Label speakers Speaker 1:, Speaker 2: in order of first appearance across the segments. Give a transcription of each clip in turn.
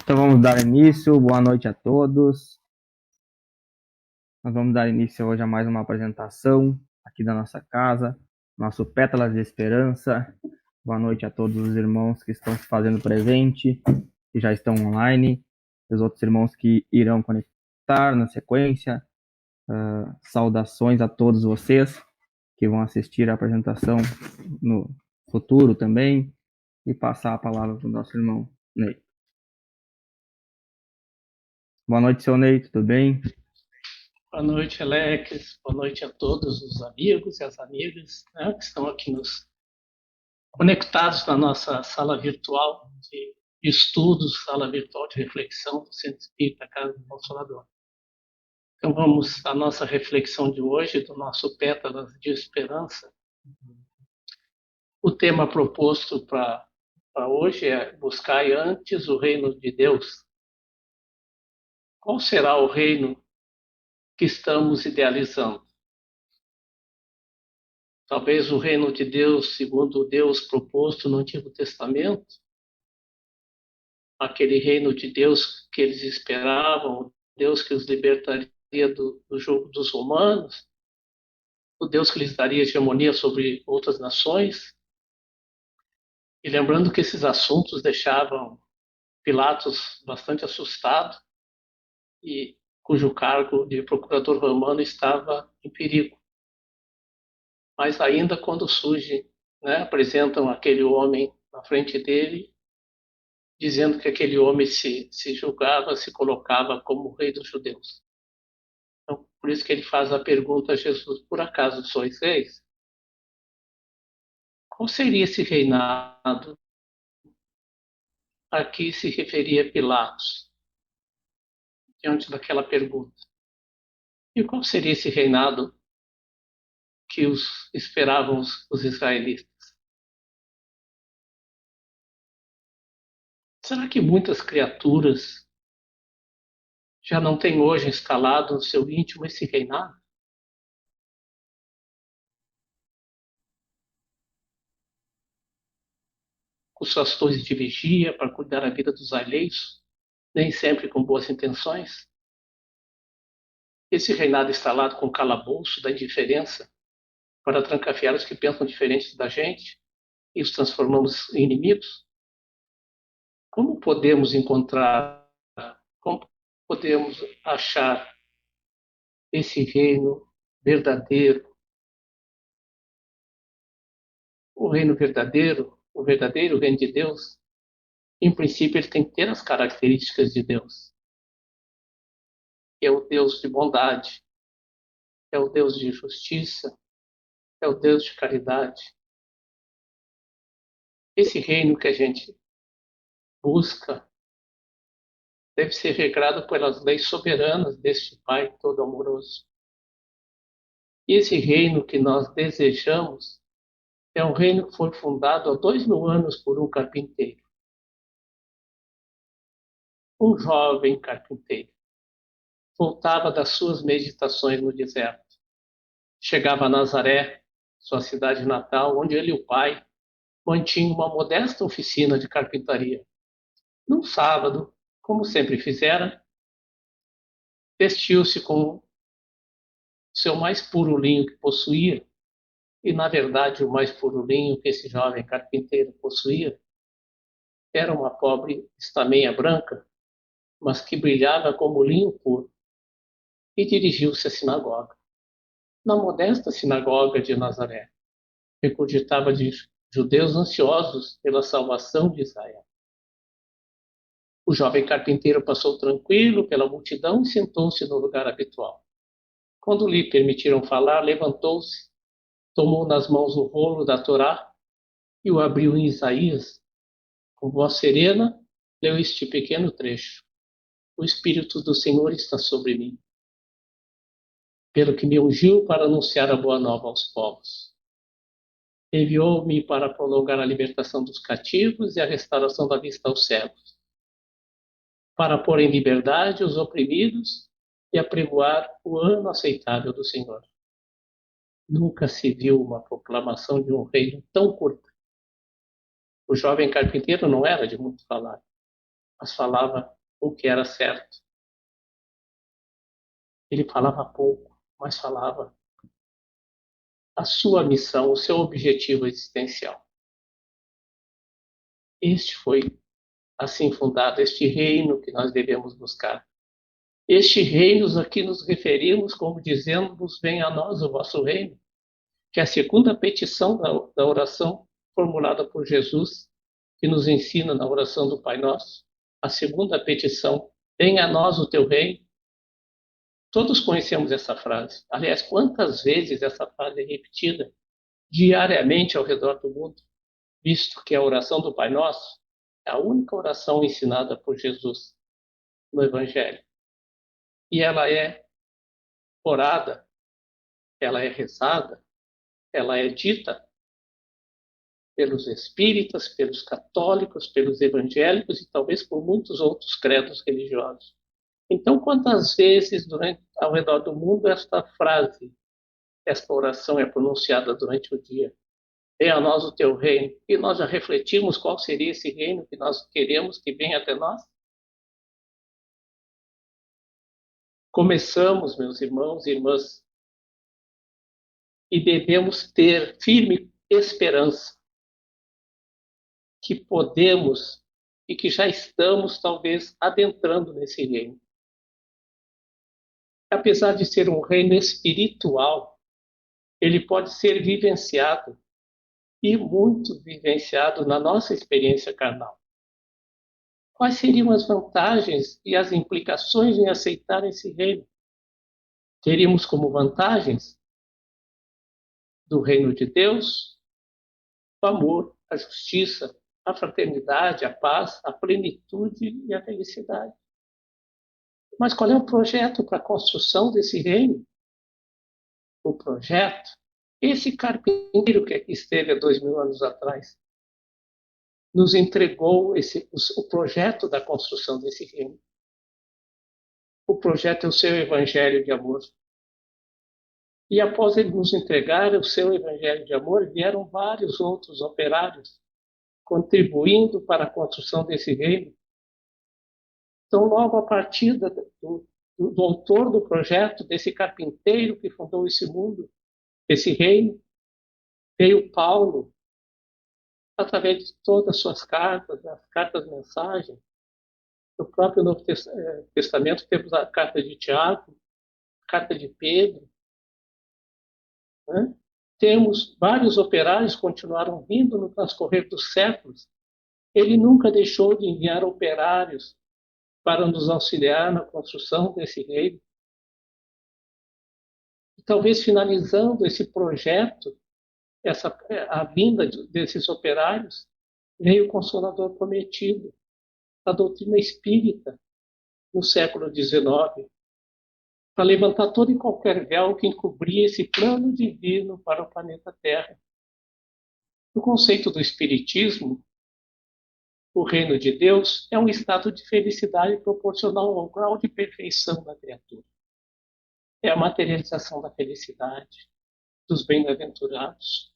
Speaker 1: Então vamos dar início. Boa noite a todos. Nós vamos dar início hoje a mais uma apresentação aqui da nossa casa, nosso Pétalas de Esperança. Boa noite a todos os irmãos que estão se fazendo presente, que já estão online, e os outros irmãos que irão conectar na sequência. Saudações a todos vocês que vão assistir a apresentação no futuro também, e passar a palavra para o nosso irmão Ney. Boa noite, seu Ney, tudo bem?
Speaker 2: Boa noite, Alex. Boa noite a todos os amigos e as amigas, né, que estão aqui conectados na nossa sala virtual de estudos, sala virtual de reflexão do Centro Espírita Casa do Consolador. Então vamos à nossa reflexão de hoje, do nosso Pétalas de Esperança. O tema proposto para hoje é buscar antes o reino de Deus. Qual será o reino que estamos idealizando? Talvez o reino de Deus, segundo o Deus proposto no Antigo Testamento, aquele reino de Deus que eles esperavam, o Deus que os libertaria do jogo dos romanos, o Deus que lhes daria hegemonia sobre outras nações. E lembrando que esses assuntos deixavam Pilatos bastante assustado e cujo cargo de procurador romano estava em perigo. Mas ainda quando surge, né, apresentam aquele homem na frente dele, dizendo que aquele homem se julgava, se colocava como rei dos judeus. Então, por isso que ele faz a pergunta a Jesus: por acaso sois reis? Qual seria esse reinado a que se referia Pilatos, diante daquela pergunta? E qual seria esse reinado que esperavam os israelitas? Será que muitas criaturas já não têm hoje instalado no seu íntimo esse reinado? Com suas torres de vigia para cuidar da vida dos alheios, nem sempre com boas intenções? Esse reinado instalado com o calabouço da indiferença para trancafiar os que pensam diferentes da gente e os transformamos em inimigos? Como podemos encontrar, como podemos achar esse reino verdadeiro? O verdadeiro reino de Deus, em princípio, ele tem que ter as características de Deus. É o Deus de bondade, é o Deus de justiça, é o Deus de caridade. Esse reino que a gente busca deve ser regrado pelas leis soberanas deste Pai todo amoroso. E esse reino que nós desejamos é um reino que foi fundado há 2000 anos por um carpinteiro. Um jovem carpinteiro. Voltava das suas meditações no deserto. Chegava a Nazaré, sua cidade natal, onde ele e o pai mantinham uma modesta oficina de carpintaria. Num sábado, como sempre fizera, vestiu-se com seu mais puro linho que possuía, e na verdade o mais puro linho que esse jovem carpinteiro possuía era uma pobre estameia branca, mas que brilhava como linho puro, e dirigiu-se à sinagoga. Na modesta sinagoga de Nazaré, recorditava de judeus ansiosos pela salvação de Israel. O jovem carpinteiro passou tranquilo pela multidão e sentou-se no lugar habitual. Quando lhe permitiram falar, levantou-se, tomou nas mãos o rolo da Torá e o abriu em Isaías. Com voz serena, leu este pequeno trecho: O Espírito do Senhor está sobre mim, pelo que me ungiu para anunciar a boa nova aos povos. Enviou-me para prolongar a libertação dos cativos e a restauração da vista aos cegos, para pôr em liberdade os oprimidos e apregoar o ano aceitável do Senhor. Nunca se viu uma proclamação de um reino tão curta. O jovem carpinteiro não era de muito falar, mas falava o que era certo. Ele falava pouco, mas falava a sua missão, o seu objetivo existencial. Este foi assim fundado, este reino que nós devemos buscar. Este reino a que nos referimos como dizemos, venha a nós o vosso reino, que é a segunda petição da oração formulada por Jesus, que nos ensina na oração do Pai Nosso. A segunda petição, venha a nós o teu reino. Todos conhecemos essa frase. Aliás, quantas vezes essa frase é repetida diariamente ao redor do mundo, visto que a oração do Pai Nosso é a única oração ensinada por Jesus no Evangelho. E ela é orada, ela é rezada, ela é dita pelos espíritas, pelos católicos, pelos evangélicos e talvez por muitos outros credos religiosos. Então, quantas vezes ao redor do mundo esta frase, esta oração é pronunciada durante o dia? Venha a nós o teu reino. E nós já refletimos qual seria esse reino que nós queremos que venha até nós? Começamos, meus irmãos e irmãs, e devemos ter firme esperança que podemos e que já estamos, talvez, adentrando nesse reino. Apesar de ser um reino espiritual, ele pode ser vivenciado e muito vivenciado na nossa experiência carnal. Quais seriam as vantagens e as implicações em aceitar esse reino? Teríamos como vantagens do reino de Deus o amor, a justiça, a fraternidade, a paz, a plenitude e a felicidade. Mas qual é o projeto para a construção desse reino? O projeto, esse carpinteiro que aqui esteve há 2000 anos atrás, nos entregou o projeto da construção desse reino. O projeto é o seu evangelho de amor. E após ele nos entregar o seu evangelho de amor, vieram vários outros operários contribuindo para a construção desse reino. Então, logo a partir do autor do projeto, desse carpinteiro que fundou esse mundo, esse reino, veio Paulo, através de todas as suas cartas, as cartas-mensagens. No próprio Novo Testamento temos a carta de Tiago, a carta de Pedro. Né? Temos vários operários que continuaram vindo no transcorrer dos séculos. Ele nunca deixou de enviar operários para nos auxiliar na construção desse reino. E talvez finalizando esse projeto, a vinda desses operários, veio o Consolador prometido, a doutrina espírita, no século XIX, para levantar todo e qualquer véu que encobria esse plano divino para o planeta Terra. No conceito do Espiritismo, o reino de Deus é um estado de felicidade proporcional ao grau de perfeição da criatura. É a materialização da felicidade, dos bem-aventurados.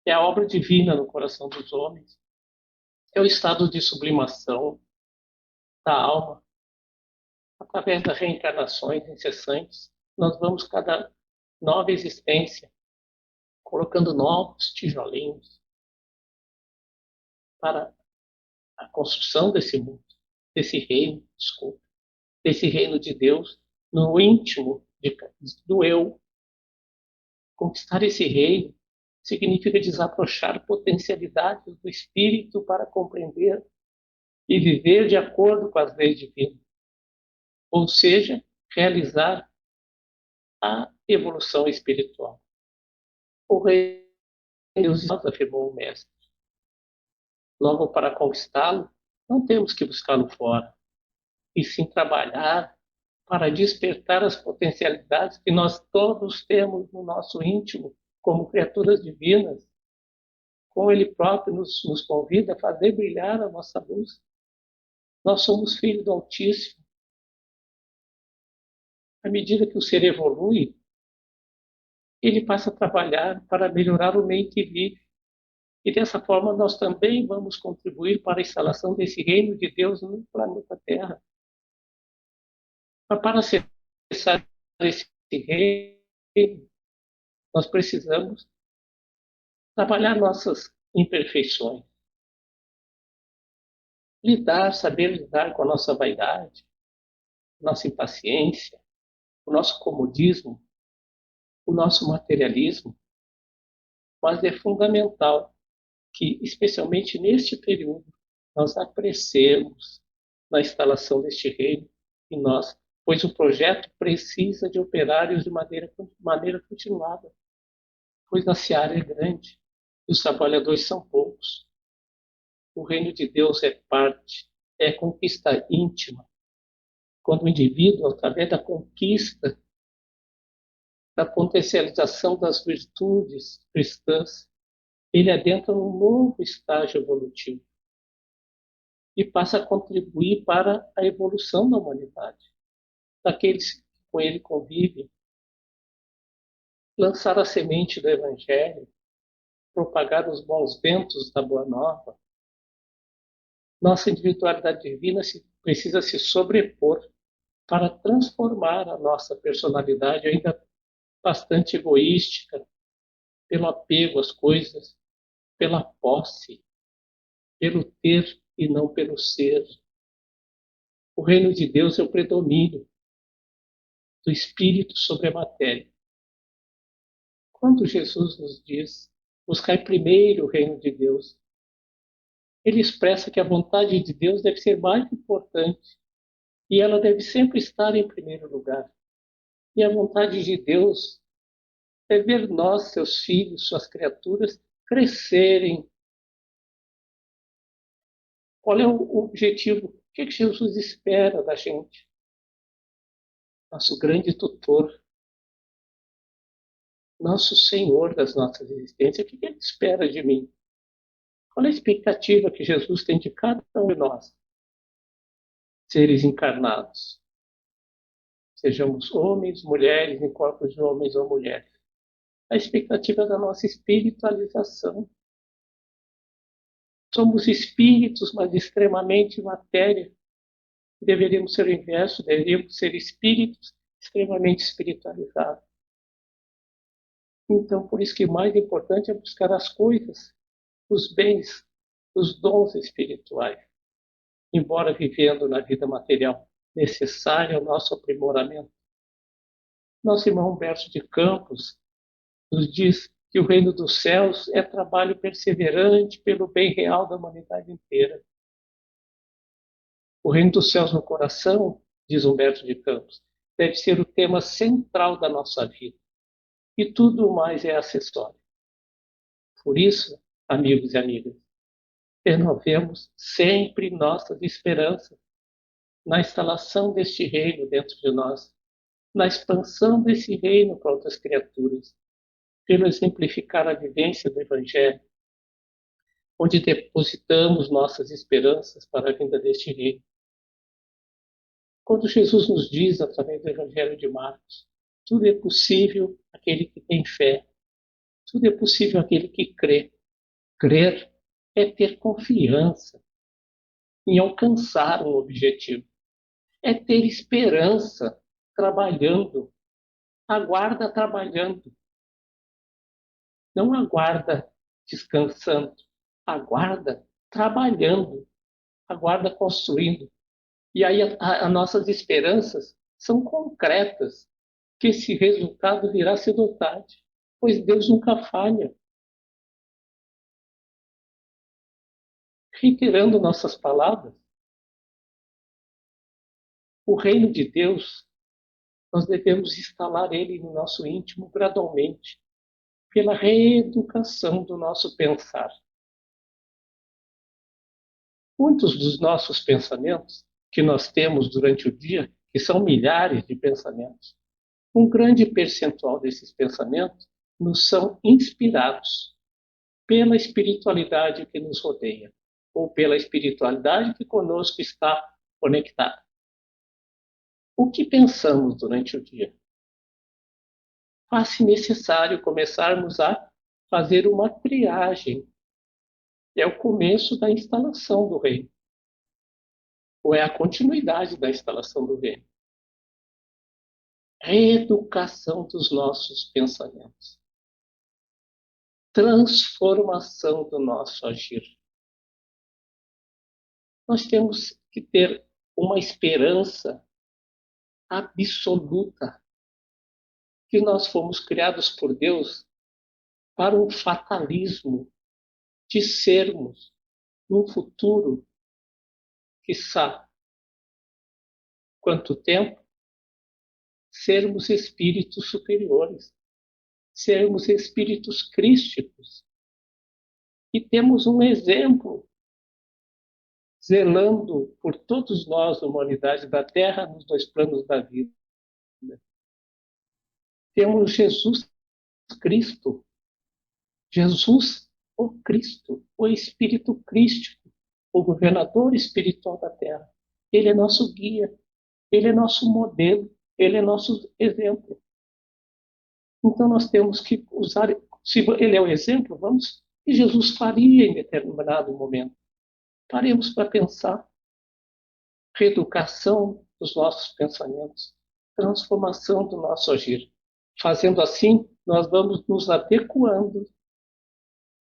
Speaker 2: É a obra divina no coração dos homens. É o estado de sublimação da alma. Através das reencarnações incessantes, nós vamos, cada nova existência, colocando novos tijolinhos para a construção desse mundo, desse reino de Deus, no íntimo do eu. Conquistar esse reino significa desabrochar potencialidades do espírito para compreender e viver de acordo com as leis divinas. Ou seja, realizar a evolução espiritual. O reino de Deus, afirmou o Mestre. Logo, para conquistá-lo, não temos que buscá-lo fora, e sim trabalhar para despertar as potencialidades que nós todos temos no nosso íntimo, como criaturas divinas, como Ele próprio nos convida a fazer brilhar a nossa luz. Nós somos filhos do Altíssimo. À medida que o ser evolui, ele passa a trabalhar para melhorar o meio que vive. E dessa forma nós também vamos contribuir para a instalação desse reino de Deus no planeta Terra. Mas para acessar esse reino, nós precisamos trabalhar nossas imperfeições, saber lidar com a nossa vaidade, nossa impaciência, o nosso comodismo, o nosso materialismo, mas é fundamental que, especialmente neste período, nós apressemos na instalação deste reino em nós, pois o projeto precisa de operários de maneira continuada, pois a seara é grande e os trabalhadores são poucos. O reino de Deus é parte, é conquista íntima, quando o indivíduo, através da conquista, da potencialização das virtudes cristãs, ele adentra um novo estágio evolutivo e passa a contribuir para a evolução da humanidade, daqueles que com ele convivem, lançar a semente do Evangelho, propagar os bons ventos da Boa Nova. Nossa individualidade divina precisa se sobrepor para transformar a nossa personalidade ainda bastante egoística, pelo apego às coisas, pela posse, pelo ter e não pelo ser. O reino de Deus é o predomínio do espírito sobre a matéria. Quando Jesus nos diz, buscai primeiro o reino de Deus, ele expressa que a vontade de Deus deve ser mais importante e ela deve sempre estar em primeiro lugar. E a vontade de Deus é ver nós, seus filhos, suas criaturas, crescerem. Qual é o objetivo? O que Jesus espera da gente? Nosso grande tutor, nosso Senhor das nossas existências. O que Ele espera de mim? Qual é a expectativa que Jesus tem de cada um de nós, seres encarnados? Sejamos homens, mulheres, em corpos de homens ou mulheres. A expectativa da nossa espiritualização. Somos espíritos, mas extremamente matéria. Deveríamos ser o inverso, deveríamos ser espíritos extremamente espiritualizados. Então, por isso que o mais importante é buscar as coisas, os bens, os dons espirituais, embora vivendo na vida material necessária ao nosso aprimoramento. Nosso irmão Humberto de Campos nos diz que o reino dos céus é trabalho perseverante pelo bem real da humanidade inteira. O reino dos céus no coração, diz Humberto de Campos, deve ser o tema central da nossa vida. E tudo mais é acessório. Por isso, amigos e amigas, renovemos sempre nossas esperanças na instalação deste reino dentro de nós, na expansão desse reino para outras criaturas, pelo exemplificar a vivência do Evangelho, onde depositamos nossas esperanças para a vinda deste reino. Quando Jesus nos diz, através do Evangelho de Marcos, tudo é possível àquele que tem fé, tudo é possível àquele que crê. Crer é ter confiança em alcançar um objetivo, é ter esperança trabalhando, aguarda trabalhando, não aguarda descansando, aguarda trabalhando, aguarda construindo. E aí as nossas esperanças são concretas, que esse resultado virá cedo ou tarde, pois Deus nunca falha. Reiterando nossas palavras, o reino de Deus, nós devemos instalar ele no nosso íntimo gradualmente, pela reeducação do nosso pensar. Muitos dos nossos pensamentos que nós temos durante o dia, que são milhares de pensamentos, um grande percentual desses pensamentos nos são inspirados pela espiritualidade que nos rodeia, ou pela espiritualidade que conosco está conectada. O que pensamos durante o dia? Faz-se necessário começarmos a fazer uma triagem. É o começo da instalação do reino, ou é a continuidade da instalação do reino. reeducação dos nossos pensamentos, transformação do nosso agir. Nós temos que ter uma esperança absoluta que nós fomos criados por Deus para um fatalismo de sermos, num futuro, quiçá quanto tempo, sermos espíritos superiores, sermos espíritos crísticos. E temos um exemplo zelando por todos nós, a humanidade da Terra, nos dois planos da vida. Temos Jesus Cristo, Jesus, o Cristo, o Espírito Crístico, o governador espiritual da Terra. Ele é nosso guia, ele é nosso modelo, ele é nosso exemplo. Então nós temos que usar, se ele é o exemplo, vamos, e Jesus faria em determinado momento. Paremos para pensar. Reeducação dos nossos pensamentos, transformação do nosso agir. Fazendo assim, nós vamos nos adequando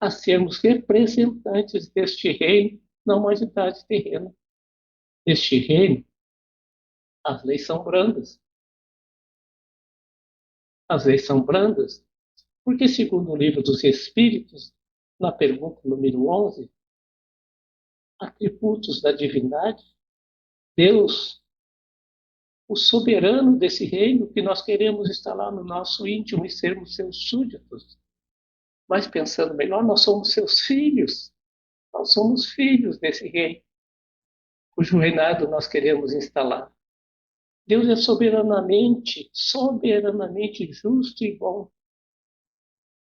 Speaker 2: a sermos representantes deste reino na humanidade terrena. Este reino, as leis são brandas. As leis são brandas porque, segundo o livro dos Espíritos, na pergunta número 11, atributos da divindade, Deus, o soberano desse reino, que nós queremos instalar no nosso íntimo e sermos seus súditos. Mas pensando melhor, nós somos seus filhos. Nós somos filhos desse rei, cujo reinado nós queremos instalar. Deus é soberanamente justo e bom.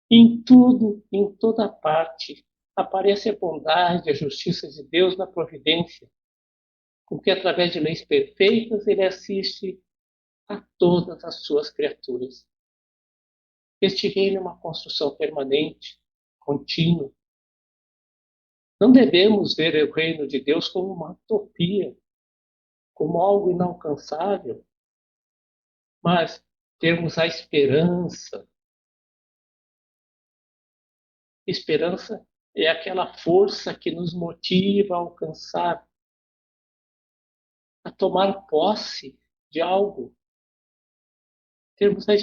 Speaker 2: Em tudo, em toda parte, aparece a bondade, a justiça de Deus na providência, porque através de leis perfeitas ele assiste a todas as suas criaturas. Este reino é uma construção permanente, contínua. Não devemos ver o reino de Deus como uma utopia, como algo inalcançável, mas termos a esperança. Esperança é aquela força que nos motiva a alcançar, a tomar posse de algo. Termos a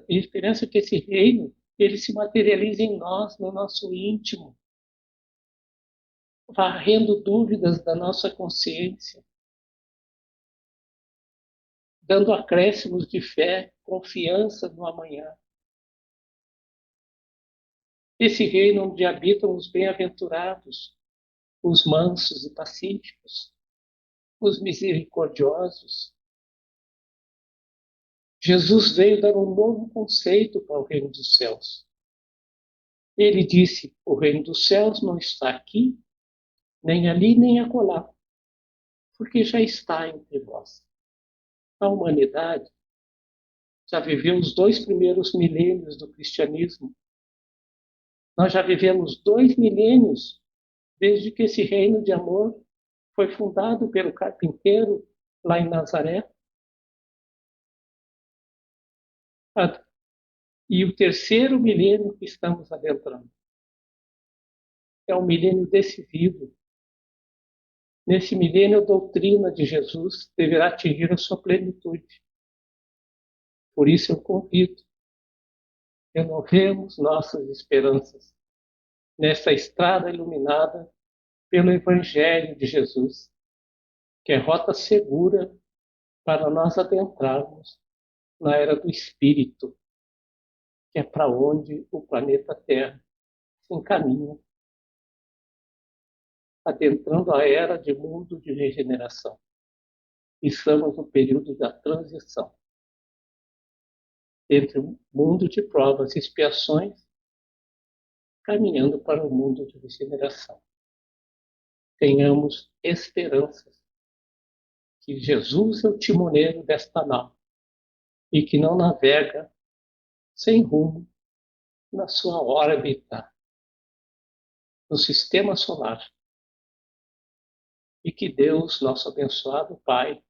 Speaker 2: esperança que esse reino ele se materialize em nós, no nosso íntimo, varrendo dúvidas da nossa consciência, dando acréscimos de fé, confiança no amanhã. Esse reino onde habitam os bem-aventurados, os mansos e pacíficos, os misericordiosos. Jesus veio dar um novo conceito para o reino dos céus. Ele disse: o reino dos céus não está aqui, nem ali, nem acolá, porque já está entre vós. A humanidade já viveu os 2 primeiros milênios do cristianismo. Nós já vivemos 2 milênios desde que esse reino de amor foi fundado pelo carpinteiro lá em Nazaré. E o terceiro milênio que estamos adentrando é um milênio decisivo. Nesse milênio, a doutrina de Jesus deverá atingir a sua plenitude. Por isso eu convido, renovemos nossas esperanças nessa estrada iluminada pelo Evangelho de Jesus, que é rota segura para nós adentrarmos na era do Espírito, que é para onde o planeta Terra se encaminha, adentrando a era de mundo de regeneração. Estamos no período da transição entre o mundo de provas e expiações, caminhando para o mundo de regeneração. Tenhamos esperanças que Jesus é o timoneiro desta nau e que não navega sem rumo na sua órbita no sistema solar. E que Deus, nosso abençoado Pai,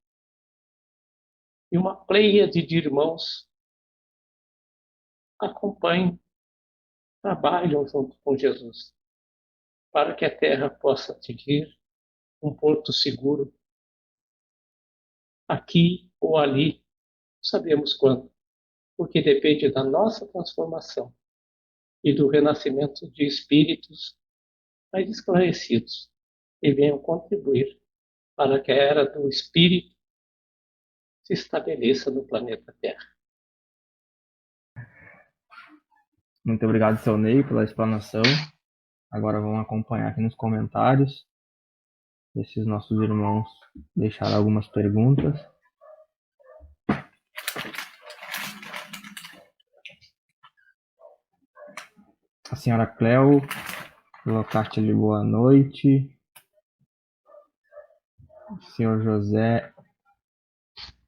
Speaker 2: e uma pleiade de irmãos acompanham, trabalham junto com Jesus, para que a Terra possa atingir um porto seguro, aqui ou ali, não sabemos quando, porque depende da nossa transformação e do renascimento de espíritos mais esclarecidos, que venham contribuir para que a era do espírito se estabeleça no planeta Terra.
Speaker 1: Muito obrigado, seu Ney, pela explanação. Agora vamos acompanhar aqui nos comentários. Esses nossos irmãos deixaram algumas perguntas. A senhora Cleo, colocaste-lhe boa noite. O senhor José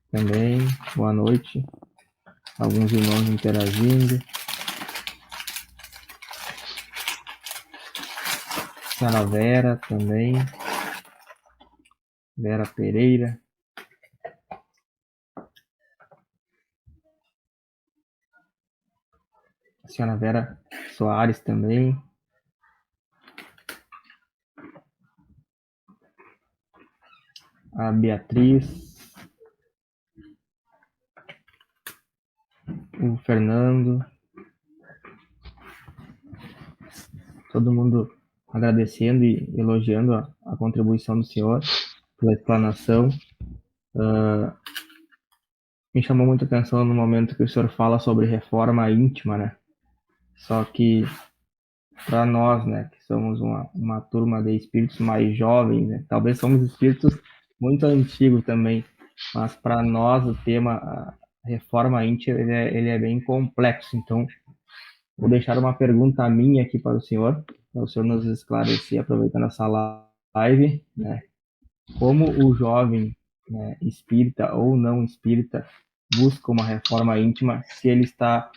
Speaker 1: também, boa noite. Alguns irmãos interagindo. A senhora Vera também. Vera Pereira. A senhora Vera Soares também. A Beatriz. O Fernando. Todo mundo agradecendo e elogiando a contribuição do senhor, pela explanação. Me chamou muita atenção no momento que o senhor fala sobre reforma íntima, né? Só que para nós, né, que somos uma turma de espíritos mais jovens, né? Talvez somos espíritos muito antigos também, mas para nós o tema a reforma íntima ele é bem complexo. Então, vou deixar uma pergunta minha aqui para o senhor nos esclarecer, aproveitando essa live, né? Como o jovem, né, espírita ou não espírita busca uma reforma íntima se ele está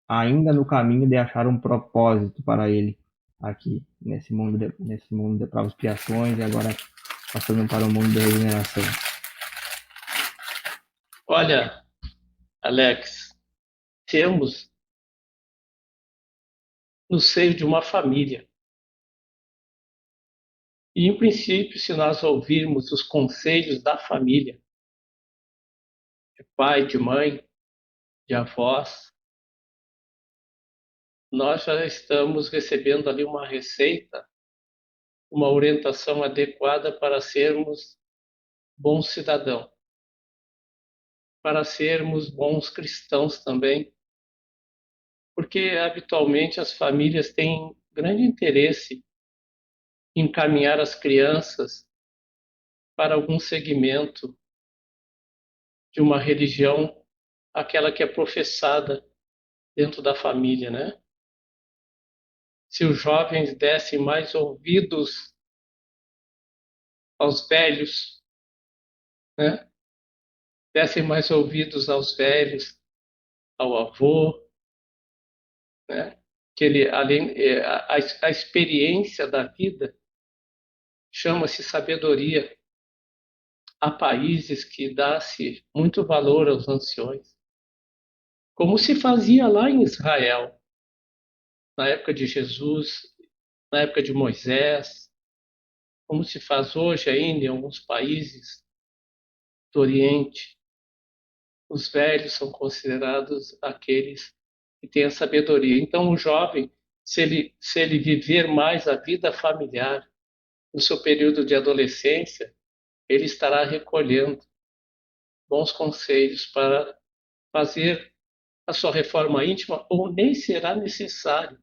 Speaker 1: ainda no caminho de achar um propósito para ele aqui nesse mundo de provas e expiações e agora passando para o mundo de regeneração.
Speaker 2: Olha, Alex, temos no seio de uma família. E, em princípio, se nós ouvirmos os conselhos da família, de pai, de mãe, de avós, nós já estamos recebendo ali uma receita, uma orientação adequada para sermos bons cidadãos, para sermos bons cristãos também, porque habitualmente as famílias têm grande interesse em encaminhar as crianças para algum segmento de uma religião, aquela que é professada dentro da família, né? Se os jovens dessem mais ouvidos aos velhos, né? Dessem mais ouvidos aos velhos, ao avô, né? Que ele, além, a experiência da vida chama-se sabedoria. Há países que dá-se muito valor aos anciões, como se fazia lá em Israel, na época de Jesus, na época de Moisés, como se faz hoje ainda em alguns países do Oriente. Os velhos são considerados aqueles que têm a sabedoria. Então, o jovem, se ele viver mais a vida familiar no seu período de adolescência, ele estará recolhendo bons conselhos para fazer a sua reforma íntima, ou nem será necessário,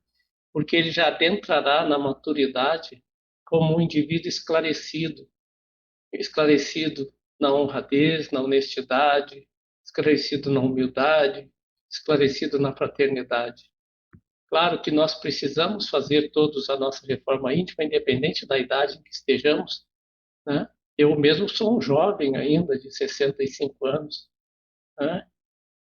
Speaker 2: porque ele já adentrará na maturidade como um indivíduo esclarecido, esclarecido na honradez, na honestidade, esclarecido na humildade, esclarecido na fraternidade. Claro que nós precisamos fazer todos a nossa reforma íntima, independente da idade em que estejamos, né? Eu mesmo sou um jovem ainda, de 65 anos, né?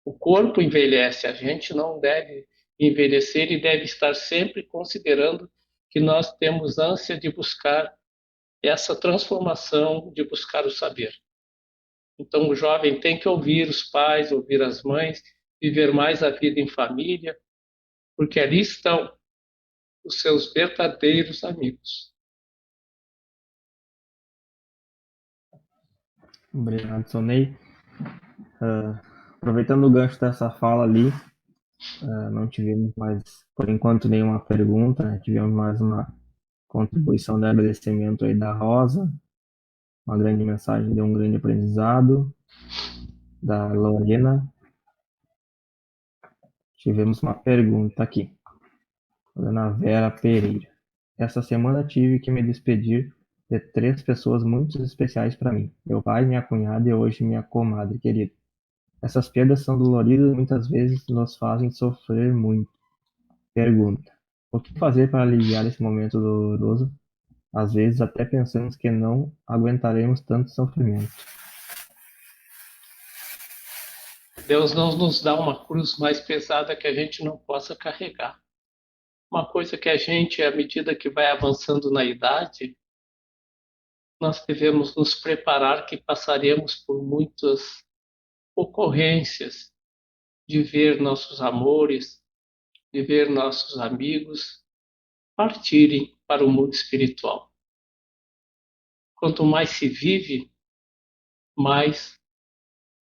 Speaker 2: O corpo envelhece, a gente não deve envelhecer e deve estar sempre considerando que nós temos ânsia de buscar essa transformação, de buscar o saber. Então, o jovem tem que ouvir os pais, ouvir as mães, viver mais a vida em família, porque ali estão os seus verdadeiros amigos.
Speaker 1: Obrigado, Sonei. Aproveitando o gancho dessa fala ali, não tivemos mais, por enquanto, nenhuma pergunta, né? Tivemos mais uma contribuição de agradecimento aí da Rosa, uma grande mensagem de um grande aprendizado, da Lorena. Tivemos uma pergunta aqui, da Ana Vera Pereira. Essa semana tive que me despedir de 3 pessoas muito especiais para mim: meu pai, minha cunhada e hoje minha comadre querida. Essas perdas são doloridas e muitas vezes nos fazem sofrer muito. Pergunta: o que fazer para aliviar esse momento doloroso? Às vezes até pensamos que não aguentaremos tanto sofrimento.
Speaker 2: Deus não nos dá uma cruz mais pesada que a gente não possa carregar. Uma coisa que a gente, à medida que vai avançando na idade, nós devemos nos preparar que passaremos por muitas ocorrências de ver nossos amores, de ver nossos amigos partirem para o mundo espiritual. Quanto mais se vive, mais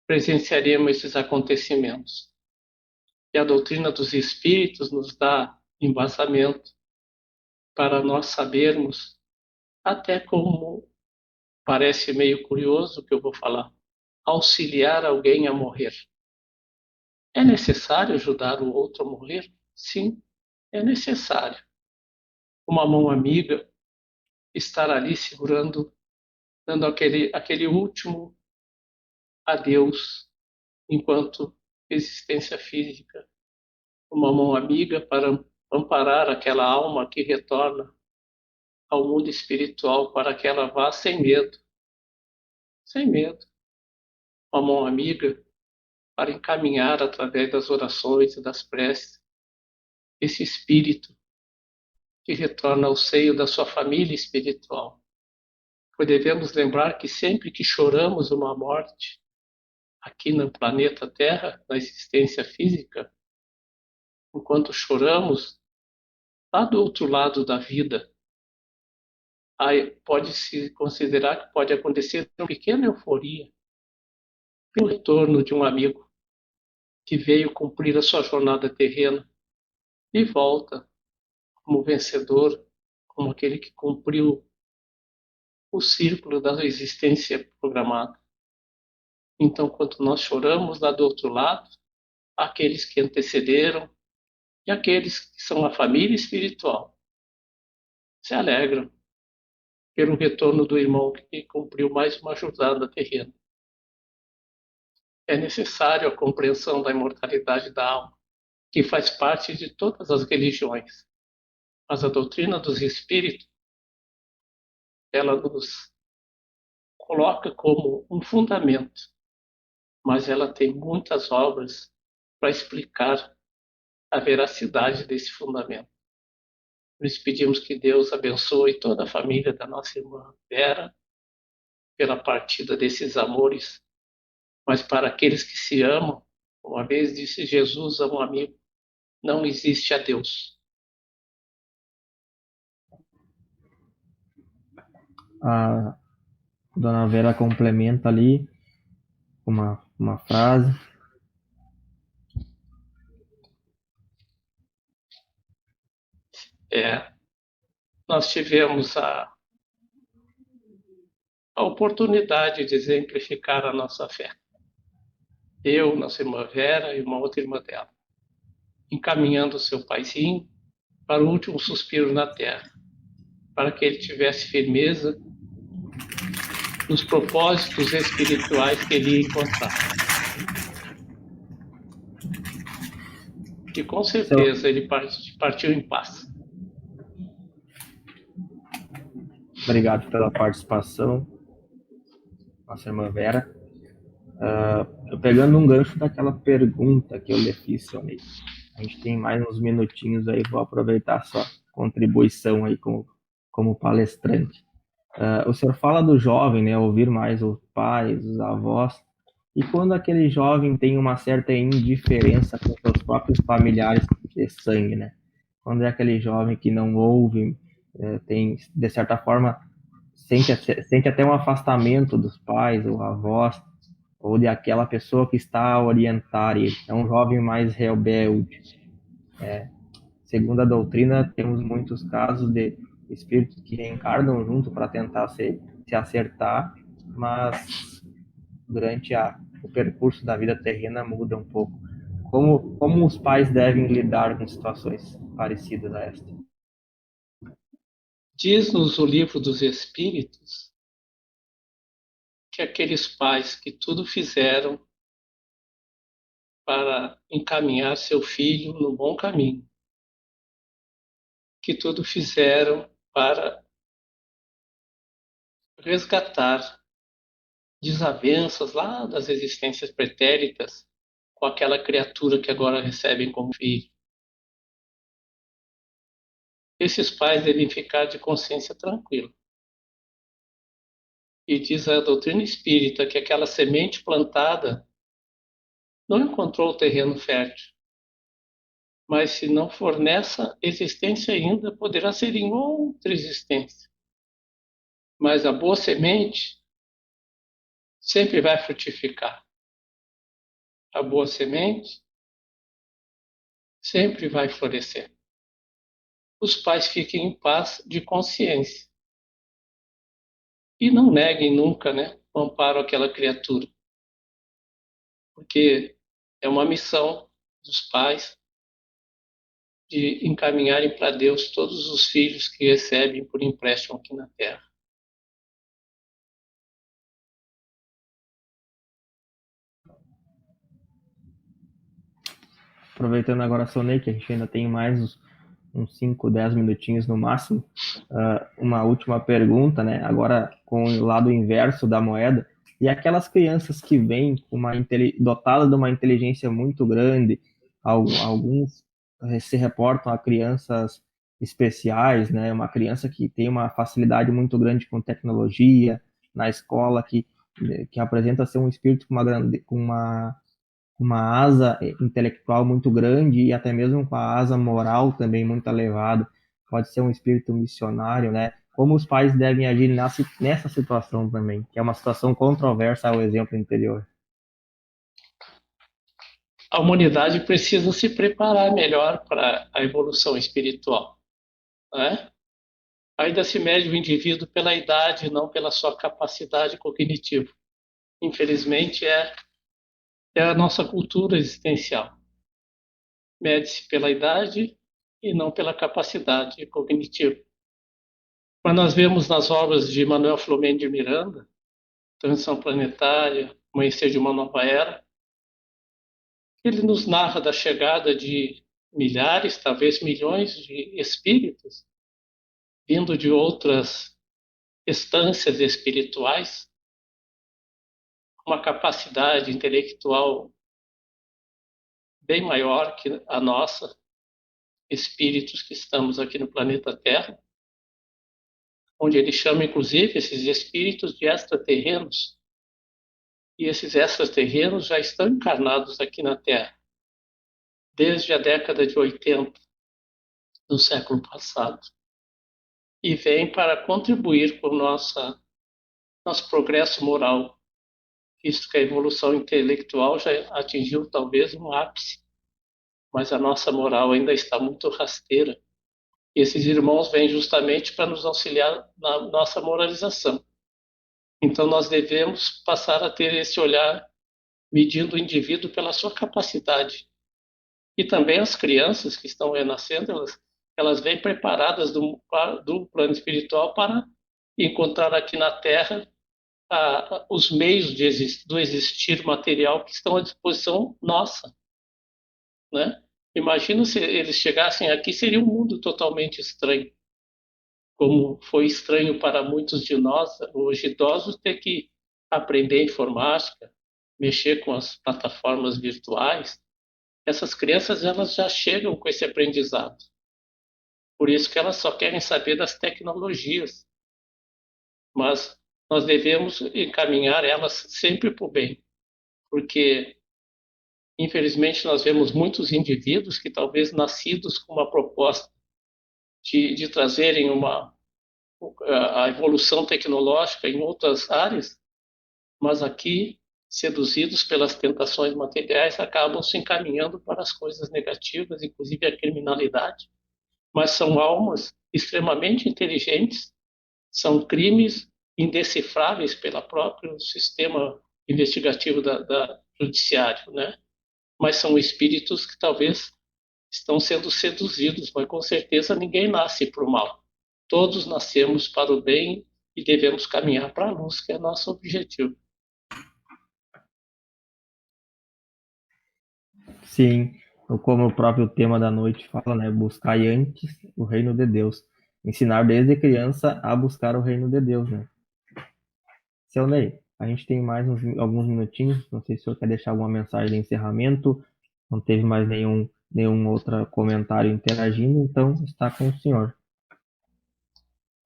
Speaker 2: presenciaremos esses acontecimentos. E a doutrina dos espíritos nos dá embasamento para nós sabermos, até como parece meio curioso o que eu vou falar, auxiliar alguém a morrer. É necessário ajudar o outro a morrer? Sim, é necessário. Uma mão amiga, estar ali segurando, dando aquele último adeus enquanto existência física. Uma mão amiga para amparar aquela alma que retorna ao mundo espiritual para que ela vá sem medo, sem medo. Uma mão amiga para encaminhar através das orações e das preces esse espírito que retorna ao seio da sua família espiritual. Pois devemos lembrar que sempre que choramos uma morte aqui no planeta Terra, na existência física, enquanto choramos, lá do outro lado da vida, aí pode-se considerar que pode acontecer uma pequena euforia pelo retorno de um amigo que veio cumprir a sua jornada terrena e volta como vencedor, como aquele que cumpriu o círculo da existência programada. Então, quando nós choramos lá do outro lado, aqueles que antecederam e aqueles que são a família espiritual se alegram pelo retorno do irmão que cumpriu mais uma jornada terrena. É necessário a compreensão da imortalidade da alma, que faz parte de todas as religiões. Mas a doutrina dos espíritos, ela nos coloca como um fundamento, mas ela tem muitas obras para explicar a veracidade desse fundamento. Por isso pedimos que Deus abençoe toda a família da nossa irmã Vera pela partida desses amores, mas para aqueles que se amam, uma vez disse Jesus a um amigo, não existe adeus.
Speaker 1: A dona Vera complementa ali uma frase.
Speaker 2: Nós tivemos a oportunidade de exemplificar a nossa fé. Eu, nossa irmã Vera e uma outra irmã dela, encaminhando o seu paizinho para o último suspiro na terra, para que ele tivesse firmeza nos propósitos espirituais que ele ia encontrar. E com certeza ele partiu em paz.
Speaker 1: Obrigado pela participação, nossa irmã Vera. Eu pegando um gancho daquela pergunta que eu lhe fiz, Sonei. A gente tem mais uns minutinhos aí, vou aproveitar a sua contribuição aí como palestrante. O senhor fala do jovem, né, ouvir mais os pais, os avós, e quando aquele jovem tem uma certa indiferença com seus próprios familiares de sangue, né? Quando é aquele jovem que não ouve, tem, de certa forma, sente até um afastamento dos pais ou avós, ou de aquela pessoa que está a orientar ele. É um jovem mais rebelde. Segundo a doutrina, temos muitos casos de espíritos que reencarnam junto para tentar se acertar, mas durante o percurso da vida terrena muda um pouco. Como os pais devem lidar com situações parecidas a esta?
Speaker 2: Diz-nos o livro dos Espíritos que aqueles pais que tudo fizeram para encaminhar seu filho no bom caminho, que tudo fizeram para resgatar desavenças lá das existências pretéritas com aquela criatura que agora recebem como filho. Esses pais devem ficar de consciência tranquila. E diz a doutrina espírita que aquela semente plantada não encontrou o terreno fértil, mas se não for nessa existência ainda, poderá ser em outra existência. Mas a boa semente sempre vai frutificar. A boa semente sempre vai florescer. Os pais fiquem em paz de consciência e não neguem nunca, né, o amparo àquela criatura, porque é uma missão dos pais de encaminharem para Deus todos os filhos que recebem por empréstimo aqui na Terra.
Speaker 1: Aproveitando agora a Sonei, que a gente ainda tem mais uns 5, 10 minutinhos no máximo, uma última pergunta, né? Agora com o lado inverso da moeda, e aquelas crianças que vêm dotadas de uma inteligência muito grande, alguns se reportam a crianças especiais, né? Uma criança que tem uma facilidade muito grande com tecnologia na escola, que apresenta ser um espírito com uma asa intelectual muito grande e até mesmo com a asa moral também muito elevada. Pode ser um espírito missionário, né? Como os pais devem agir nessa situação também, que é uma situação controversa ao exemplo anterior.
Speaker 2: A humanidade precisa se preparar melhor para a evolução espiritual, né? Ainda se mede o indivíduo pela idade, não pela sua capacidade cognitiva. Infelizmente, é a nossa cultura existencial. Mede-se pela idade e não pela capacidade cognitiva. Mas nós vemos nas obras de Manuel Filomeno de Miranda, Transição Planetária, Amanhecer de uma Nova Era, ele nos narra da chegada de milhares, talvez milhões de espíritos vindo de outras estâncias espirituais, uma capacidade intelectual bem maior que a nossa, espíritos que estamos aqui no planeta Terra, onde ele chama inclusive esses espíritos de extraterrenos. E esses extraterrenos já estão encarnados aqui na Terra desde a década de 80 do século passado e vêm para contribuir com o nosso progresso moral, visto que a evolução intelectual já atingiu talvez um ápice, mas a nossa moral ainda está muito rasteira. E esses irmãos vêm justamente para nos auxiliar na nossa moralização. Então nós devemos passar a ter esse olhar medindo o indivíduo pela sua capacidade. E também as crianças que estão renascendo, elas vêm preparadas do plano espiritual para encontrar aqui na Terra os meios do existir material que estão à disposição nossa, né? Imagina se eles chegassem aqui, seria um mundo totalmente estranho, como foi estranho para muitos de nós, hoje idosos, ter que aprender informática, mexer com as plataformas virtuais. Essas crianças elas já chegam com esse aprendizado. Por isso que elas só querem saber das tecnologias. mas nós devemos encaminhar elas sempre para o bem, porque infelizmente nós vemos muitos indivíduos que talvez nascidos com uma proposta de trazerem a evolução tecnológica em outras áreas, mas aqui, seduzidos pelas tentações materiais, acabam se encaminhando para as coisas negativas, inclusive a criminalidade. Mas são almas extremamente inteligentes, são crimes indecifráveis pelo próprio sistema investigativo da judiciário, né? Mas são espíritos que talvez estão sendo seduzidos, mas com certeza ninguém nasce para o mal. Todos nascemos para o bem e devemos caminhar para a luz, que é nosso objetivo.
Speaker 1: Sim, ou como o próprio tema da noite fala, né? Buscar antes o reino de Deus. Ensinar desde criança a buscar o reino de Deus, né? Seu Ney, a gente tem mais alguns minutinhos. Não sei se o senhor quer deixar alguma mensagem de encerramento. Não teve mais nenhum outro comentário interagindo, então está com o senhor.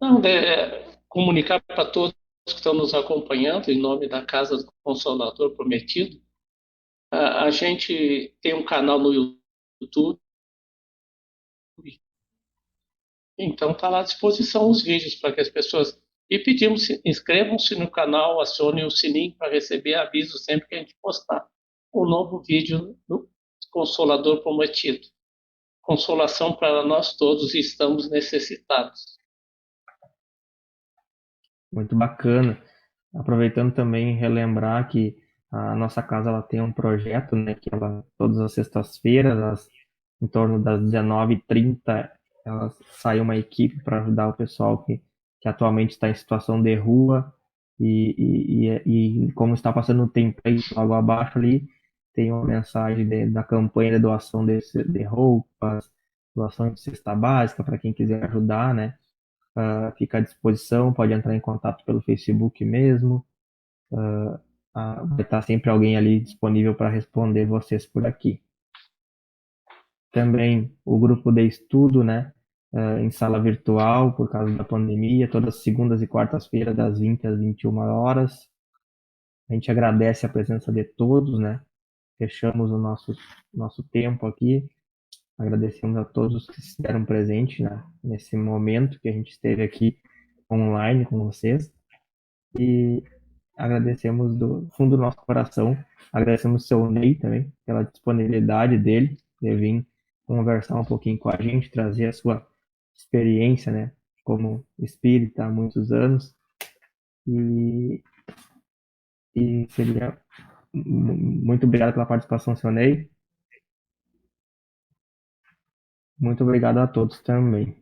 Speaker 2: Não, comunicar para todos que estão nos acompanhando, em nome da Casa do Consolador Prometido, a gente tem um canal no YouTube, então está lá à disposição os vídeos para que as pessoas. E pedimos, inscrevam-se no canal, acionem o sininho para receber aviso sempre que a gente postar um novo vídeo do Consolador Prometido. Consolação para nós todos e estamos necessitados.
Speaker 1: Muito bacana. Aproveitando também relembrar que a nossa casa ela tem um projeto, né, que ela todas as sextas-feiras, em torno das 19h30, ela sai uma equipe para ajudar o pessoal que atualmente está em situação de rua e como está passando o template logo abaixo ali, tem uma mensagem da campanha de doação de roupas, doação de cesta básica para quem quiser ajudar, né? Fica à disposição, pode entrar em contato pelo Facebook mesmo. Vai estar sempre alguém ali disponível para responder vocês por aqui. Também o grupo de estudo, né, em sala virtual por causa da pandemia, todas as segundas e quartas-feiras, das 20 às 21 horas. A gente agradece a presença de todos, né? Fechamos o nosso tempo aqui. Agradecemos a todos que estiveram presentes, né, nesse momento que a gente esteve aqui online com vocês. E agradecemos do fundo do nosso coração. Agradecemos o seu Ney também, pela disponibilidade dele de vir conversar um pouquinho com a gente, trazer a sua experiência, né, como espírita há muitos anos. E, e seria muito obrigado pela participação, seu Ney. Muito obrigado a todos também.